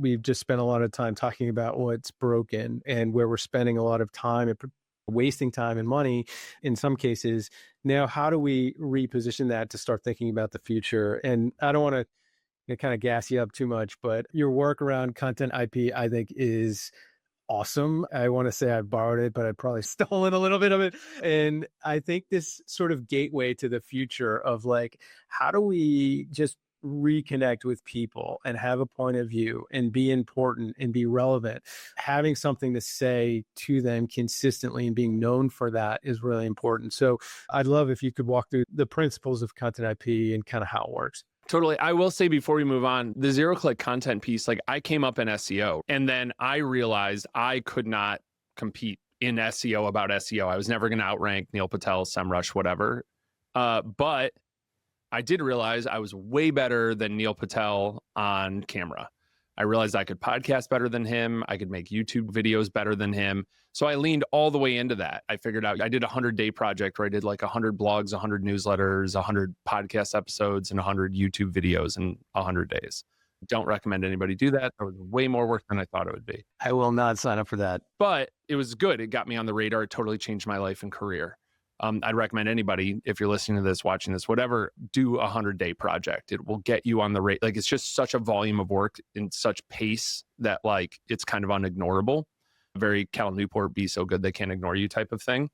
we've just spent a lot of time talking about what's broken and where we're spending a lot of time and wasting time and money in some cases. Now, how do we reposition that to start thinking about the future? And I don't want to kind of gas you up too much, but your work around content IP, I think, is awesome. I want to say I've borrowed it, but I've probably stolen a little bit of it. And I think this sort of gateway to the future of like, how do we just reconnect with people and have a point of view and be important and be relevant, having something to say to them consistently and being known for that is really important. So I'd love if you could walk through the principles of content IP and kind of how it works. Totally. I will say before we move on, the zero-click content piece, like I came up in SEO and then I realized I could not compete in SEO about SEO. I was never going to outrank Neil Patel, SEMrush, whatever. But I did realize I was way better than Neil Patel on camera. I realized I could podcast better than him. I could make YouTube videos better than him. So I leaned all the way into that. I figured out I did a 100-day project where I did like 100 blogs, 100 newsletters, 100 podcast episodes, and 100 YouTube videos in 100 days. Don't recommend anybody do that. It was way more work than I thought it would be. I will not sign up for that. But it was good. It got me on the radar. It totally changed my life and career. I'd recommend anybody, if you're listening to this, watching this, whatever, do a 100-day project. It will get you on the rate. Like, it's just such a volume of work in such pace that like it's kind of unignorable. Very Cal Newport, be so good they can't ignore you type of thing.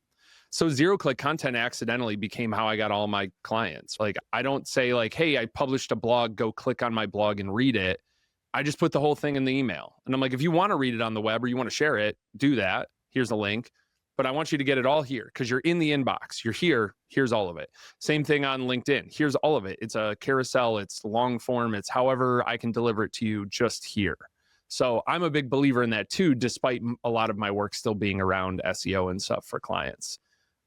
So zero-click content accidentally became how I got all my clients. Like, I don't say like, hey, I published a blog, go click on my blog and read it. I just put the whole thing in the email. And I'm like, if you want to read it on the web or you want to share it, do that. Here's a link. But I want you to get it all here because you're in the inbox. You're here. Here's all of it. Same thing on LinkedIn. Here's all of it. It's a carousel. It's long form. It's however I can deliver it to you just here. So I'm a big believer in that too, despite a lot of my work still being around SEO and stuff for clients.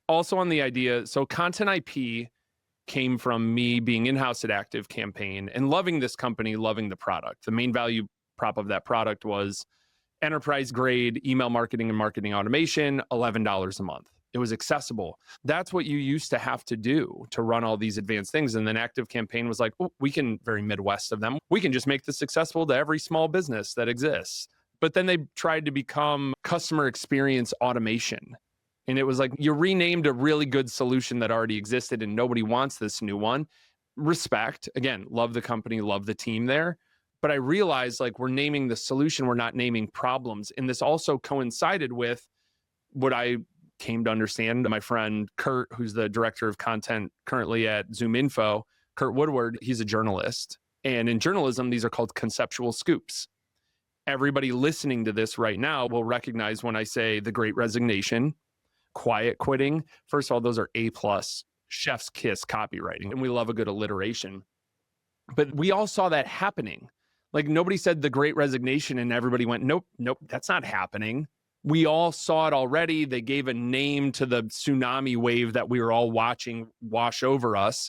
Also on the idea, so content IP came from me being in-house at Active Campaign and loving this company, loving the product. The main value prop of that product was enterprise grade email marketing and marketing automation, $11 a month. It was accessible. That's what you used to have to do to run all these advanced things. And then Active Campaign was like, oh, we can, very Midwest of them, we can just make this accessible to every small business that exists. But then they tried to become customer experience automation. And it was like, you renamed a really good solution that already existed and nobody wants this new one. Respect, again, love the company, love the team there. But I realized like we're naming the solution, we're not naming problems. And this also coincided with what I came to understand. My friend Kurt, who's the director of content currently at ZoomInfo, Kurt Woodward, he's a journalist. And in journalism, these are called conceptual scoops. Everybody listening to this right now will recognize when I say the Great Resignation, quiet quitting. First of all, those are A+ chef's kiss copywriting. And we love a good alliteration. But we all saw that happening. Like nobody said the Great Resignation and everybody went, nope, that's not happening. We all saw it already. They gave a name to the tsunami wave that we were all watching wash over us.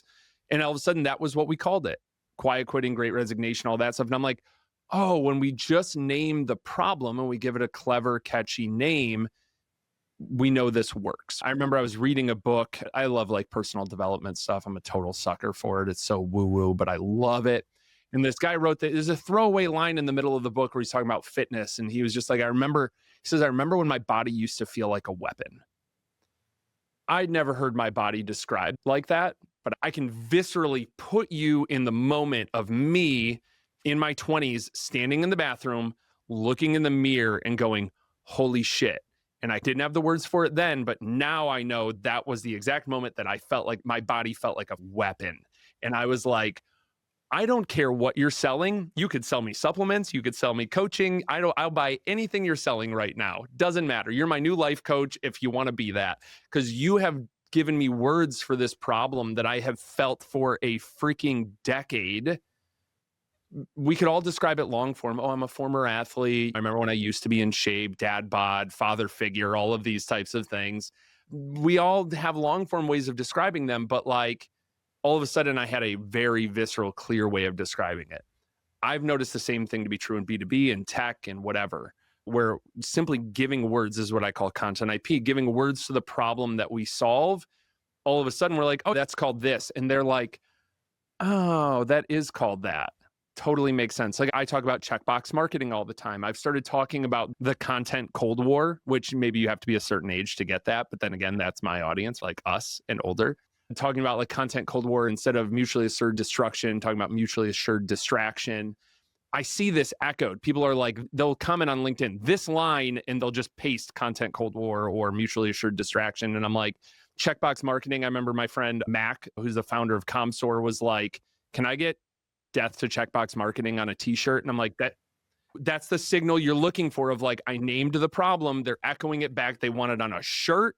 And all of a sudden that was what we called it. Quiet quitting, Great Resignation, all that stuff. And I'm like, oh, when we just name the problem and we give it a clever, catchy name, we know this works. I remember I was reading a book. I love like personal development stuff. I'm a total sucker for it. It's so woo-woo, but I love it. And this guy wrote that there's a throwaway line in the middle of the book where he's talking about fitness. And he was just like, he says, I remember when my body used to feel like a weapon. I'd never heard my body described like that, but I can viscerally put you in the moment of me in my 20s, standing in the bathroom, looking in the mirror and going, holy shit. And I didn't have the words for it then, but now I know that was the exact moment that I felt like my body felt like a weapon. And I was like, I don't care what you're selling. You could sell me supplements. You could sell me coaching. I'll buy anything you're selling right now. Doesn't matter. You're my new life coach if you want to be that, because you have given me words for this problem that I have felt for a freaking decade. We could all describe it long form. Oh, I'm a former athlete. I remember when I used to be in shape, dad bod, father figure, all of these types of things. We all have long form ways of describing them, but like, all of a sudden I had a very visceral, clear way of describing it. I've noticed the same thing to be true in B2B and tech and whatever, where simply giving words is what I call content IP, giving words to the problem that we solve. All of a sudden we're like, oh, that's called this. And they're like, oh, that is called that. Totally makes sense. Like I talk about checkbox marketing all the time. I've started talking about the content Cold War, which maybe you have to be a certain age to get that. But then again, that's my audience, like us and older. I'm talking about like content Cold War instead of mutually assured destruction, talking about mutually assured distraction. I see this echoed. People are like, they'll comment on LinkedIn, this line, and they'll just paste content Cold War or mutually assured distraction. And I'm like, checkbox marketing. I remember my friend Mac, who's the founder of ComStore, was like, can I get death to checkbox marketing on a t-shirt? And I'm like, that's the signal you're looking for of like, I named the problem. They're echoing it back. They want it on a shirt.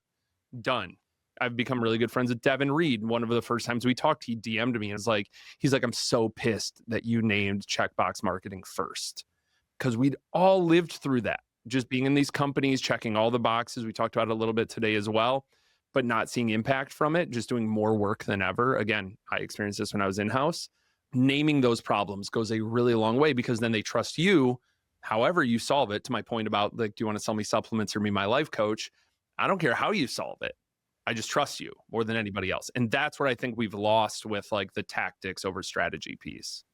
Done. I've become really good friends with Devin Reed. One of the first times we talked, he DM'd me and was like, he's like, I'm so pissed that you named checkbox marketing first. Because we'd all lived through that. Just being in these companies, checking all the boxes. We talked about it a little bit today as well, but not seeing impact from it, just doing more work than ever. Again, I experienced this when I was in-house. Naming those problems goes a really long way because then they trust you, however you solve it. To my point about like, do you want to sell me supplements or be my life coach? I don't care how you solve it. I just trust you more than anybody else. And that's where I think we've lost with like the tactics over strategy piece.